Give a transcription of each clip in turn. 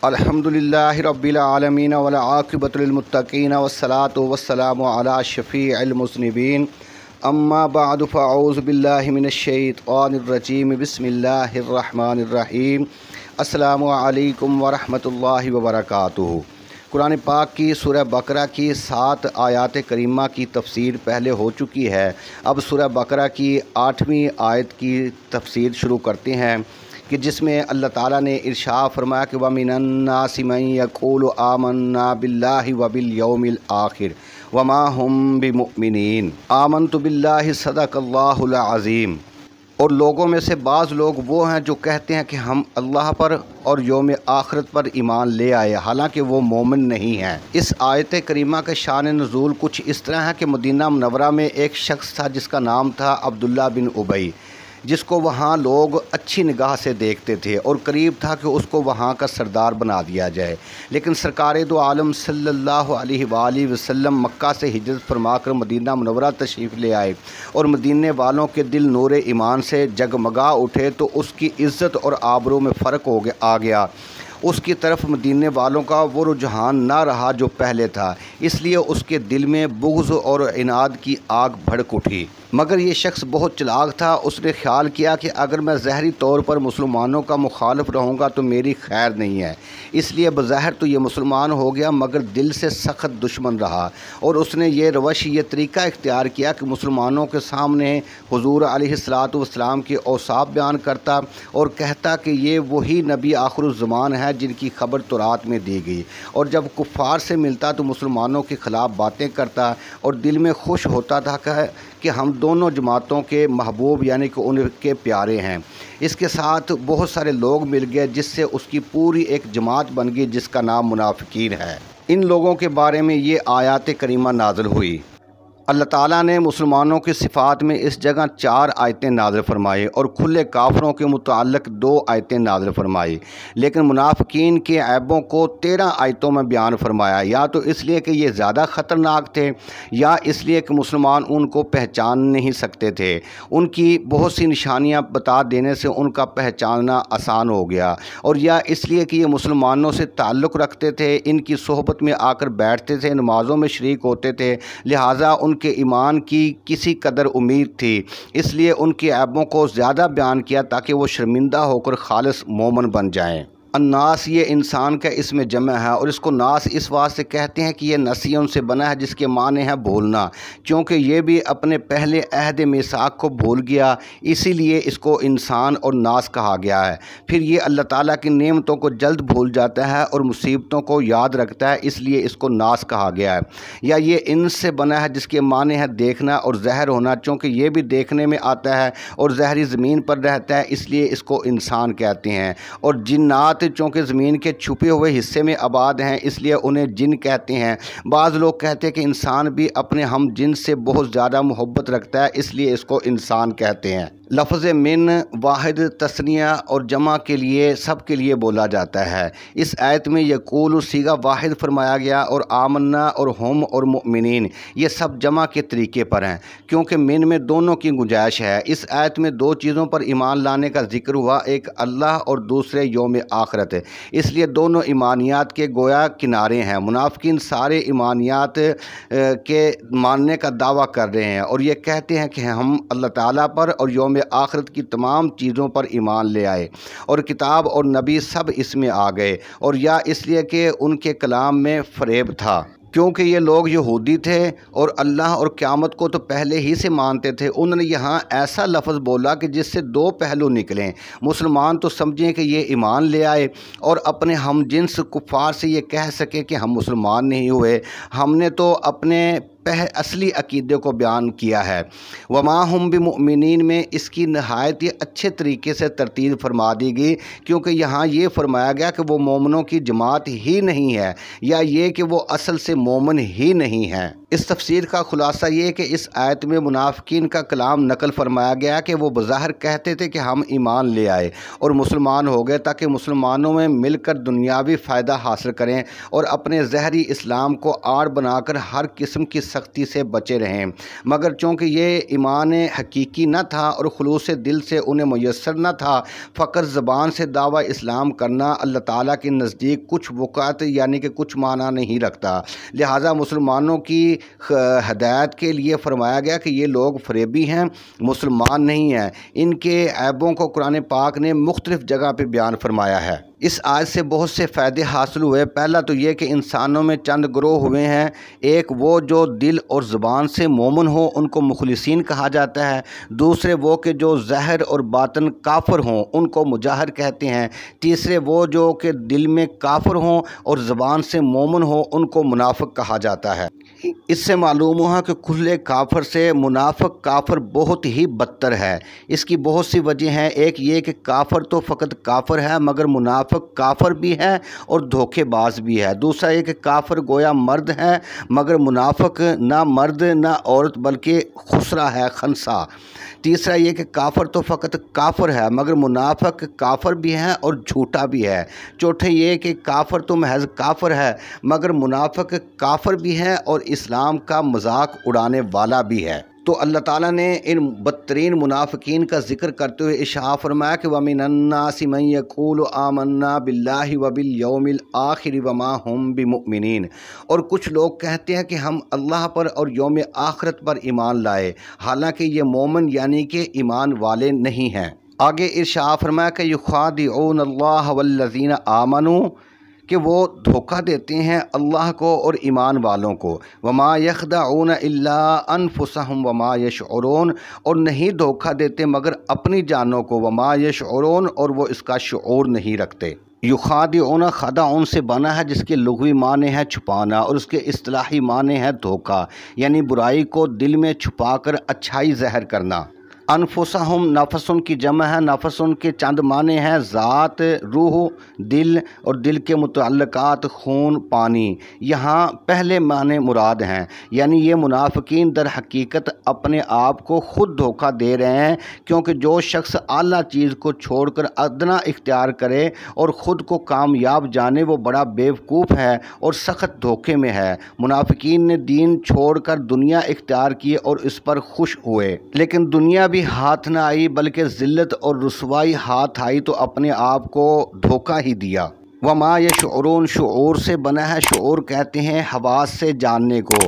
الحمدللہ رب العالمین والعاقبۃ للمتقین والصلاۃ والسلام علی شفیع المذنبین اما بعد فاعوذ باللہ من الشیطان الرجیم بسم اللہ الرحمن الرحیم السلام علیکم ورحمۃ اللہ وبرکاتہ۔ قرآن پاک کی سورہ بقرہ کی 7 آیات کریمہ کی تفسیر پہلے ہو چکی ہے۔ اب سورہ بقرہ کی 8ویں آیت کی تفسیر شروع کرتے ہیں کہ جس میں اللہ تعالیٰ نے ارشاد فرمایا کہ وَمِنَ النَّاسِ مَن يَقُولُ آمَنَّا بِاللَّهِ وَبِالْيَوْمِ الْآخِرِ وَمَا هُمْ بِمُؤْمِنِينَ آمَنْتُ بِاللَّهِ صَدَقَ اللَّهُ الْعَظِيمُ۔ اور لوگوں میں سے بعض لوگ وہ ہیں جو کہتے ہیں کہ ہم اللہ پر اور یوم آخرت پر ایمان لے آئے، حالانکہ وہ مومن نہیں ہیں۔ اس آیت کریمہ کا شان نزول کچھ اس طرح ہے کہ مدینہ منورہ میں ایک شخص تھا جس کا نام تھا عبداللہ بن ابی، جس کو وہاں لوگ اچھی نگاہ سے دیکھتے تھے اور قریب تھا کہ اس کو وہاں کا سردار بنا دیا جائے، لیکن سرکار دو عالم صلی اللہ علیہ وآلہ وسلم مکہ سے ہجرت فرما کر مدینہ منورہ تشریف لے آئے اور مدینے والوں کے دل نور ایمان سے جگمگا اٹھے تو اس کی عزت اور آبرو میں فرق آ گیا۔ اس کی طرف مدینے والوں کا وہ رجحان نہ رہا جو پہلے تھا، اس لیے اس کے دل میں بغض اور عناد کی آگ بھڑک اٹھی۔ مگر یہ شخص بہت چلاک تھا، اس نے خیال کیا کہ اگر میں ظاہری طور پر مسلمانوں کا مخالف رہوں گا تو میری خیر نہیں ہے، اس لیے بظاہر تو یہ مسلمان ہو گیا مگر دل سے سخت دشمن رہا، اور اس نے یہ روش، یہ طریقہ اختیار کیا کہ مسلمانوں کے سامنے حضور علیہ السلام کے اوصاف بیان کرتا اور کہتا کہ یہ وہی نبی آخر الزمان ہے جن کی خبر تورات میں دی گئی، اور جب کفار سے ملتا تو مسلمانوں کے خلاف باتیں کرتا اور دل میں خوش ہوتا تھا کہ ہم دونوں جماعتوں کے محبوب یعنی کہ ان کے پیارے ہیں۔ اس کے ساتھ بہت سارے لوگ مل گئے جس سے اس کی پوری ایک جماعت بن گئی جس کا نام منافقین ہے۔ ان لوگوں کے بارے میں یہ آیات کریمہ نازل ہوئی۔ اللہ تعالیٰ نے مسلمانوں کی صفات میں اس جگہ 4 آیتیں نازل فرمائی اور کھلے کافروں کے متعلق 2 آیتیں نازل فرمائی، لیکن منافقین کے عیبوں کو 13 آیتوں میں بیان فرمایا، یا تو اس لیے کہ یہ زیادہ خطرناک تھے، یا اس لیے کہ مسلمان ان کو پہچان نہیں سکتے تھے۔ ان کی بہت سی نشانیاں بتا دینے سے ان کا پہچاننا آسان ہو گیا، اور یا اس لیے کہ یہ مسلمانوں سے تعلق رکھتے تھے، ان کی صحبت میں آ کر بیٹھتے تھے، نمازوں میں شریک ہوتے تھے، لہٰذا ان کے ایمان کی کسی قدر امید تھی، اس لیے ان کے عیبوں کو زیادہ بیان کیا تاکہ وہ شرمندہ ہو کر خالص مومن بن جائیں۔ الناس یہ انسان کا اسم جمع ہے، اور اس کو ناس اس واسطے کہتے ہیں کہ یہ نسیون سے بنا ہے جس کے معنی ہے بھولنا، کیونکہ یہ بھی اپنے پہلے عہد میثاق کو بھول گیا، اسی لیے اس کو انسان اور ناس کہا گیا ہے۔ پھر یہ اللہ تعالیٰ کی نعمتوں کو جلد بھول جاتا ہے اور مصیبتوں کو یاد رکھتا ہے، اس لیے اس کو ناس کہا گیا ہے۔ یا یہ انس سے بنا ہے جس کے معنی ہے دیکھنا اور زہر ہونا، چونکہ یہ بھی دیکھنے میں آتا ہے اور زہری زمین پر رہتا ہے، اس لیے اس کو انسان کہتے ہیں۔ اور جنات چونکہ زمین کے چھپے ہوئے حصے میں آباد ہیں، اس لیے انہیں جن کہتے ہیں۔ بعض لوگ کہتے ہیں کہ انسان بھی اپنے ہم جنس سے بہت زیادہ محبت رکھتا ہے، اس لیے اس کو انسان کہتے ہیں۔ لفظ من واحد تثنیہ اور جمع کے لیے سب کے لیے بولا جاتا ہے۔ اس آیت میں یقول صیغہ واحد فرمایا گیا، اور آمنا اور ہم اور مؤمنین یہ سب جمع کے طریقے پر ہیں، کیونکہ من میں دونوں کی گنجائش ہے۔ اس آیت میں 2 چیزوں پر ایمان لانے کا ذکر ہوا، ایک اللہ اور دوسرے یوم آخرت، اس لیے دونوں ایمانیات کے گویا کنارے ہیں۔ منافقین سارے ایمانیات کے ماننے کا دعویٰ کر رہے ہیں اور یہ کہتے ہیں کہ ہم اللہ تعالیٰ پر اور یوم آخرت کی تمام چیزوں پر ایمان لے آئے، اور کتاب اور نبی سب اس میں آ گئے، اور یا اس لیے کہ ان کے کلام میں فریب تھا، کیونکہ یہ لوگ یہودی تھے اور اللہ اور قیامت کو تو پہلے ہی سے مانتے تھے۔ انہوں نے یہاں ایسا لفظ بولا کہ جس سے 2 پہلو نکلیں۔ مسلمان تو سمجھیں کہ یہ ایمان لے آئے اور اپنے ہم جنس کفار سے یہ کہہ سکیں کہ ہم مسلمان نہیں ہوئے، ہم نے تو اپنے اصلی عقیدے کو بیان کیا ہے۔ وما ہم بمؤمنین میں اس کی نہایت ہی اچھے طریقے سے ترتیب فرما دی گئی، کیونکہ یہاں یہ فرمایا گیا کہ وہ مومنوں کی جماعت ہی نہیں ہے، یا یہ کہ وہ اصل سے مومن ہی نہیں ہے۔ اس تفسیر کا خلاصہ یہ کہ اس آیت میں منافقین کا کلام نقل فرمایا گیا کہ وہ بظاہر کہتے تھے کہ ہم ایمان لے آئے اور مسلمان ہو گئے تاکہ مسلمانوں میں مل کر دنیاوی فائدہ حاصل کریں اور اپنے زہری اسلام کو آڑ بنا کر ہر قسم کی سختی سے بچے رہیں، مگر چونکہ یہ ایمان حقیقی نہ تھا اور خلوص دل سے انہیں میسر نہ تھا، فقط زبان سے دعویٰ اسلام کرنا اللہ تعالیٰ کے نزدیک کچھ وقعت یعنی کہ کچھ معنی نہیں رکھتا۔ لہٰذا مسلمانوں کی ہدایت کے لیے فرمایا گیا کہ یہ لوگ فریبی ہیں، مسلمان نہیں ہیں۔ ان کے عیبوں کو قرآن پاک نے مختلف جگہ پہ بیان فرمایا ہے۔ اس آیت سے بہت سے فائدے حاصل ہوئے۔ پہلا تو یہ کہ انسانوں میں چند گروہ ہوئے ہیں، ایک وہ جو دل اور زبان سے مومن ہوں، ان کو مخلصین کہا جاتا ہے، دوسرے وہ کہ جو ظاہر اور باطن کافر ہوں، ان کو مجاہر کہتے ہیں، تیسرے وہ جو کہ دل میں کافر ہوں اور زبان سے مومن ہوں، ان کو منافق کہا جاتا ہے۔ اس سے معلوم ہوا کہ کھلے کافر سے منافق کافر بہت ہی بدتر ہے۔ اس کی بہت سی وجہ ہیں۔ ایک یہ کہ کافر تو فقط کافر ہے، مگر منافق کافر بھی ہے اور دھوکے باز بھی ہے۔ دوسرا یہ کہ کافر گویا مرد ہے، مگر منافق نہ مرد نہ عورت بلکہ خسرا ہے، خنسا۔ تیسرا یہ کہ کافر تو فقط کافر ہے، مگر منافق کافر بھی ہے اور جھوٹا بھی ہے۔ چوتھے یہ کہ کافر تو محض کافر ہے، مگر منافق کافر بھی ہے اور اسلام کا مذاق اڑانے والا بھی ہے۔ تو اللہ تعالیٰ نے ان بدترین منافقین کا ذکر کرتے ہوئے ارشاد فرمایا کہ وَمِنَ النَّاسِ مَن يَقُولُ آمَنَّا بِاللَّهِ وَبِالْيَوْمِ الْآخِرِ وَمَا هُمْ بِمُؤْمِنِينَ، اور کچھ لوگ کہتے ہیں کہ ہم اللہ پر اور یوم آخرت پر ایمان لائے، حالانکہ یہ مومن یعنی کہ ایمان والے نہیں ہیں۔ آگے ارشاد فرمایا کہ يُخَادِعُونَ اللَّهَ وَالَّذِينَ آمَنُوا، کہ وہ دھوکہ دیتے ہیں اللہ کو اور ایمان والوں کو۔ وما یخدعون الا انفسهم وما یشعرون، اور نہیں دھوکہ دیتے مگر اپنی جانوں کو، وما یشعرون، اور وہ اس کا شعور نہیں رکھتے۔ یخادعون خدعون سے بنا ہے، جس کے لغوی معنی ہے چھپانا اور اس کے اصطلاحی معنی ہے دھوکہ، یعنی برائی کو دل میں چھپا کر اچھائی ظاہر کرنا۔ انفسہم نفسن کی جمع ہے، نفسن کے چند معنی ہیں ذات، روح، دل اور دل کے متعلقات خون، پانی۔ یہاں پہلے معنی مراد ہیں، یعنی یہ منافقین در حقیقت اپنے آپ کو خود دھوکہ دے رہے ہیں، کیونکہ جو شخص اعلیٰ چیز کو چھوڑ کر ادنا اختیار کرے اور خود کو کامیاب جانے، وہ بڑا بیوقوف ہے اور سخت دھوکے میں ہے۔ منافقین نے دین چھوڑ کر دنیا اختیار کی اور اس پر خوش ہوئے، لیکن دنیا بھی ہاتھ نہ آئی بلکہ ذلت اور رسوائی ہاتھ آئی تو اپنے آپ کو دھوکہ ہی دیا۔ وما یشعرون شعور سے بنا ہے، شعور کہتے ہیں حواس سے جاننے کو،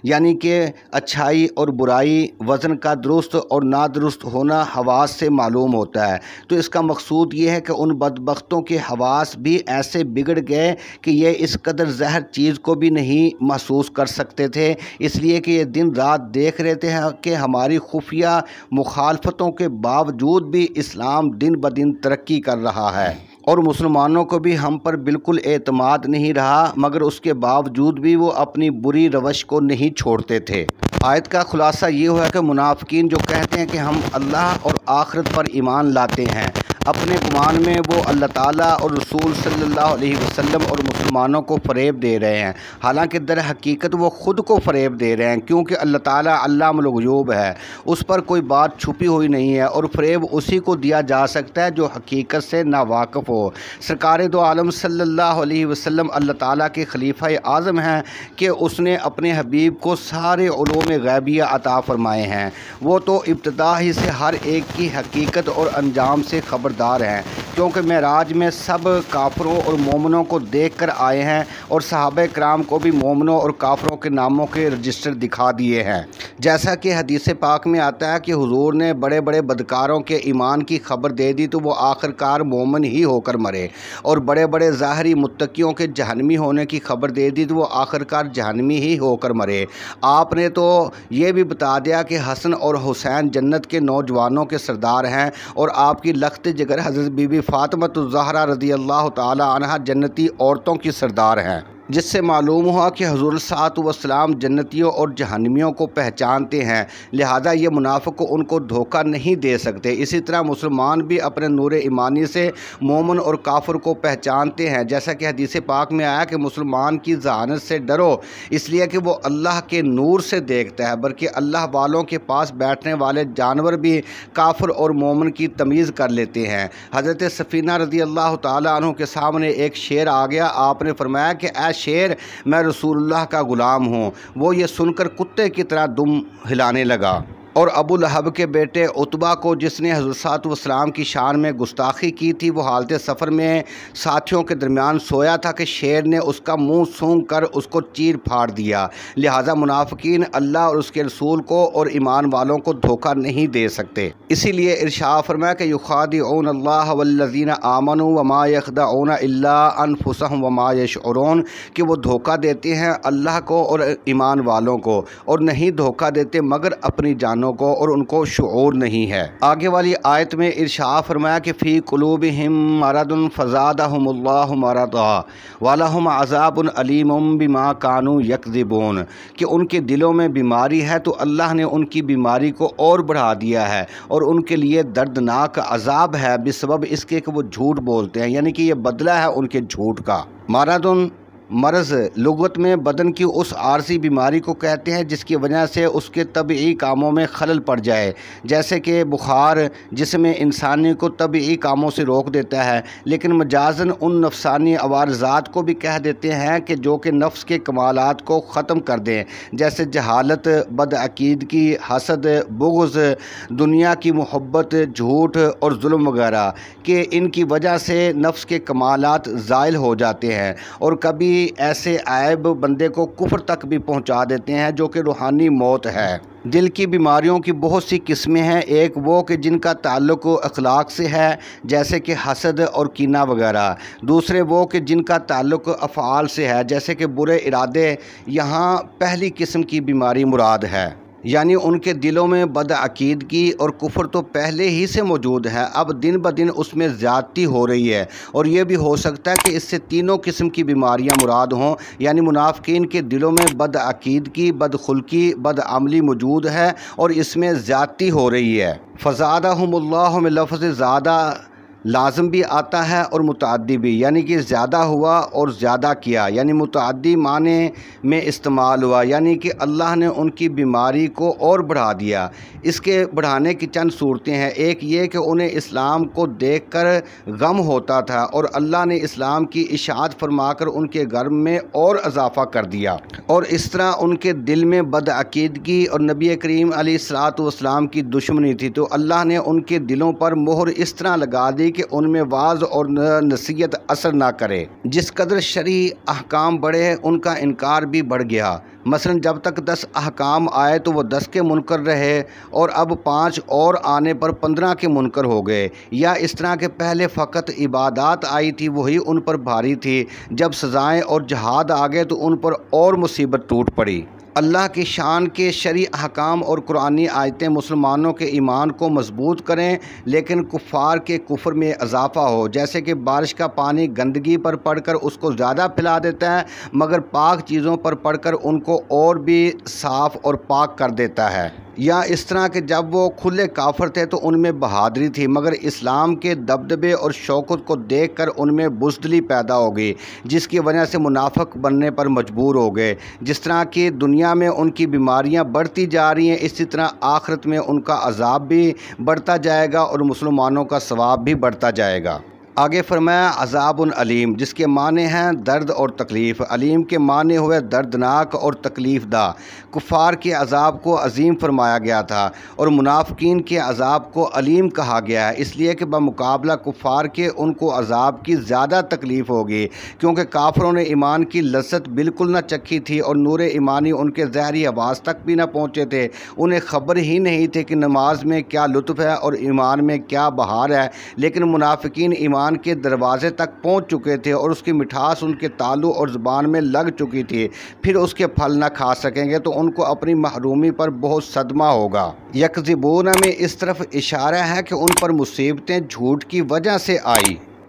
یعنی کہ اچھائی اور برائی، وزن کا درست اور نادرست ہونا حواس سے معلوم ہوتا ہے۔ تو اس کا مقصود یہ ہے کہ ان بدبختوں کے حواس بھی ایسے بگڑ گئے کہ یہ اس قدر زہر چیز کو بھی نہیں محسوس کر سکتے تھے، اس لیے کہ یہ دن رات دیکھ رہے تھے کہ ہماری خفیہ مخالفتوں کے باوجود بھی اسلام دن بدن ترقی کر رہا ہے اور مسلمانوں کو بھی ہم پر بالکل اعتماد نہیں رہا، مگر اس کے باوجود بھی وہ اپنی بری روش کو نہیں چھوڑتے تھے۔ آیت کا خلاصہ یہ ہوا کہ منافقین جو کہتے ہیں کہ ہم اللہ اور آخرت پر ایمان لاتے ہیں، اپنے گمان میں وہ اللہ تعالیٰ اور رسول صلی اللہ علیہ وسلم اور مسلمانوں کو فریب دے رہے ہیں، حالانکہ در حقیقت وہ خود کو فریب دے رہے ہیں، کیونکہ اللہ تعالیٰ علام الغیوب ہے، اس پر کوئی بات چھپی ہوئی نہیں ہے اور فریب اسی کو دیا جا سکتا ہے جو حقیقت سے ناواقف ہو۔ سرکار دو عالم صلی اللہ علیہ وسلم اللہ تعالیٰ کے خلیفہ اعظم ہیں کہ اس نے اپنے حبیب کو سارے علوم غیبیہ عطا فرمائے ہیں، وہ تو ابتدا ہی سے ہر ایک کی حقیقت اور انجام سے خبردار ہیں، کیونکہ معراج میں سب کافروں اور مومنوں کو دیکھ کر آئے ہیں اور صحابہ کرام کو بھی مومنوں اور کافروں کے ناموں کے رجسٹر دکھا دیے ہیں۔ جیسا کہ حدیث پاک میں آتا ہے کہ حضور نے بڑے بڑے بدکاروں کے ایمان کی خبر دے دی تو وہ آخر کار مومن ہی ہو کر مرے، اور بڑے بڑے ظاہری متقیوں کے جہنمی ہونے کی خبر دے دی تو وہ آخر کار جہنمی ہی ہو کر مرے۔ آپ نے تو یہ بھی بتا دیا کہ حسن اور حسین جنت کے نوجوانوں کے سردار ہیں، اور آپ کی لخت جگر حضرت بی بی فاطمہ الزہرا رضی اللہ تعالی عنہا جنتی عورتوں کی سردار ہیں۔ جس سے معلوم ہوا کہ حضور صلی وسلام جنتیوں اور جہنمیوں کو پہچانتے ہیں، لہذا یہ منافق ان کو دھوکہ نہیں دے سکتے۔ اسی طرح مسلمان بھی اپنے نور ایمانی سے مومن اور کافر کو پہچانتے ہیں، جیسا کہ حدیث پاک میں آیا کہ مسلمان کی ذہانت سے ڈرو، اس لیے کہ وہ اللہ کے نور سے دیکھتا ہے، بلکہ اللہ والوں کے پاس بیٹھنے والے جانور بھی کافر اور مومن کی تمیز کر لیتے ہیں۔ حضرت سفینہ رضی اللہ تعالیٰ عنہ کے سامنے ایک شیر آ گیا، آپ نے فرمایا کہ اے شیر، میں رسول اللہ کا غلام ہوں۔ وہ یہ سن کر کتے کی طرح دم ہلانے لگا۔ اور ابو لہب کے بیٹے عتبہ کو، جس نے حضرت صلی اللہ علیہ وسلم کی شان میں گستاخی کی تھی، وہ حالت سفر میں ساتھیوں کے درمیان سویا تھا کہ شیر نے اس کا منہ سونگھ کر اس کو چیر پھاڑ دیا۔ لہٰذا منافقین اللہ اور اس کے رسول کو اور ایمان والوں کو دھوکہ نہیں دے سکتے۔ اسی لیے ارشاد فرمایا کہ یخادعون اللہ والذین آمنوا وما یخدعون الا انفسهم وما یشعرون، کہ وہ دھوکہ دیتے ہیں اللہ کو اور ایمان والوں کو، اور نہیں دھوکہ دیتے مگر اپنی جانوں کو، اور ان کو شعور نہیں ہے۔ آگے والی آیت میں ارشاد فرمایا کہ فی قلوبہم مرض فزادہم اللہ مرضا ولہم عذاب علیم بما کانوا یکذبون، کہ ان کے دلوں میں بیماری ہے تو اللہ نے ان کی بیماری کو اور بڑھا دیا ہے، اور ان کے لیے دردناک عذاب ہے بسبب اس کے کہ وہ جھوٹ بولتے ہیں، یعنی کہ یہ بدلہ ہے ان کے جھوٹ کا۔ مرض لغت میں بدن کی اس عارضی بیماری کو کہتے ہیں جس کی وجہ سے اس کے طبعی کاموں میں خلل پڑ جائے، جیسے کہ بخار جسم انسانی کو طبعی کاموں سے روک دیتا ہے، لیکن مجازن ان نفسانی عوارضات کو بھی کہہ دیتے ہیں کہ جو کہ نفس کے کمالات کو ختم کر دیں، جیسے جہالت، بدعقیدگی، حسد، بغض، دنیا کی محبت، جھوٹ اور ظلم وغیرہ، کہ ان کی وجہ سے نفس کے کمالات زائل ہو جاتے ہیں، اور کبھی ایسے عیب بندے کو کفر تک بھی پہنچا دیتے ہیں جو کہ روحانی موت ہے۔ دل کی بیماریوں کی بہت سی قسمیں ہیں، ایک وہ کہ جن کا تعلق اخلاق سے ہے، جیسے کہ حسد اور کینہ وغیرہ، دوسرے وہ کہ جن کا تعلق افعال سے ہے، جیسے کہ برے ارادے۔ یہاں پہلی قسم کی بیماری مراد ہے، یعنی ان کے دلوں میں بدعقیدگی اور کفر تو پہلے ہی سے موجود ہے، اب دن بدن اس میں زیادتی ہو رہی ہے، اور یہ بھی ہو سکتا ہے کہ اس سے تینوں قسم کی بیماریاں مراد ہوں، یعنی منافقین کے دلوں میں بدعقیدگی، بدخلقی، بدعملی موجود ہے اور اس میں زیادتی ہو رہی ہے۔ فزادہم اللہ میں لفظ زیادہ لازم بھی آتا ہے اور متعدی بھی، یعنی کہ زیادہ ہوا اور زیادہ کیا، یعنی متعدی معنی میں استعمال ہوا، یعنی کہ اللہ نے ان کی بیماری کو اور بڑھا دیا۔ اس کے بڑھانے کی چند صورتیں ہیں، ایک یہ کہ انہیں اسلام کو دیکھ کر غم ہوتا تھا، اور اللہ نے اسلام کی اشاعت فرما کر ان کے غم میں اور اضافہ کر دیا، اور اس طرح ان کے دل میں بدعقیدگی اور نبی کریم علیہ الصلوۃ والسلام کی دشمنی تھی، تو اللہ نے ان کے دلوں پر مہر اس طرح لگا دی کہ ان میں واعظ اور نصیحت اثر نہ کرے۔ جس قدر شرعی احکام بڑھے ان کا انکار بھی بڑھ گیا، مثلا جب تک 10 احکام آئے تو وہ 10 کے منکر رہے، اور اب 5 اور آنے پر 15 کے منکر ہو گئے، یا اس طرح کے پہلے فقط عبادات آئی تھی وہی ان پر بھاری تھی، جب سزائیں اور جہاد آ گئے تو ان پر اور مصیبت ٹوٹ پڑی۔ اللہ کی شان کے شرعی احکام اور قرآنی آیتیں مسلمانوں کے ایمان کو مضبوط کریں، لیکن کفار کے کفر میں اضافہ ہو، جیسے کہ بارش کا پانی گندگی پر پڑ کر اس کو زیادہ پھیلا دیتا ہے، مگر پاک چیزوں پر پڑ کر ان کو اور بھی صاف اور پاک کر دیتا ہے۔ یا اس طرح کہ جب وہ کھلے کافر تھے تو ان میں بہادری تھی، مگر اسلام کے دبدبے اور شوکت کو دیکھ کر ان میں بزدلی پیدا ہو گئی، جس کی وجہ سے منافق بننے پر مجبور ہو گئے۔ جس طرح کہ دنیا میں ان کی بیماریاں بڑھتی جا رہی ہیں، اسی طرح آخرت میں ان کا عذاب بھی بڑھتا جائے گا اور مسلمانوں کا ثواب بھی بڑھتا جائے گا۔ آگے فرمایا عذاب علیم، جس کے معنی ہیں درد اور تکلیف، علیم کے معنی ہوئے دردناک اور تکلیف دہ۔ کفار کے عذاب کو عظیم فرمایا گیا تھا اور منافقین کے عذاب کو علیم کہا گیا ہے، اس لیے کہ بمقابلہ کفار کے ان کو عذاب کی زیادہ تکلیف ہوگی، کیونکہ کافروں نے ایمان کی لذت بالکل نہ چکھی تھی اور نور ایمانی ان کے ظاہری حواس تک بھی نہ پہنچے تھے، انہیں خبر ہی نہیں تھی کہ نماز میں کیا لطف ہے اور ایمان میں کیا بہار ہے، لیکن منافقین ایمان کے دروازے تک پہنچ چکے تھے اور اس کی مٹھاس ان کے تالو اور زبان میں لگ چکی تھی، پھر اس کے پھل نہ کھا سکیں گے تو ان کو اپنی محرومی پر بہت صدمہ ہوگا۔ یکذبون میں اس طرف اشارہ ہے کہ ان پر مصیبتیں جھوٹ کی وجہ سے آئی۔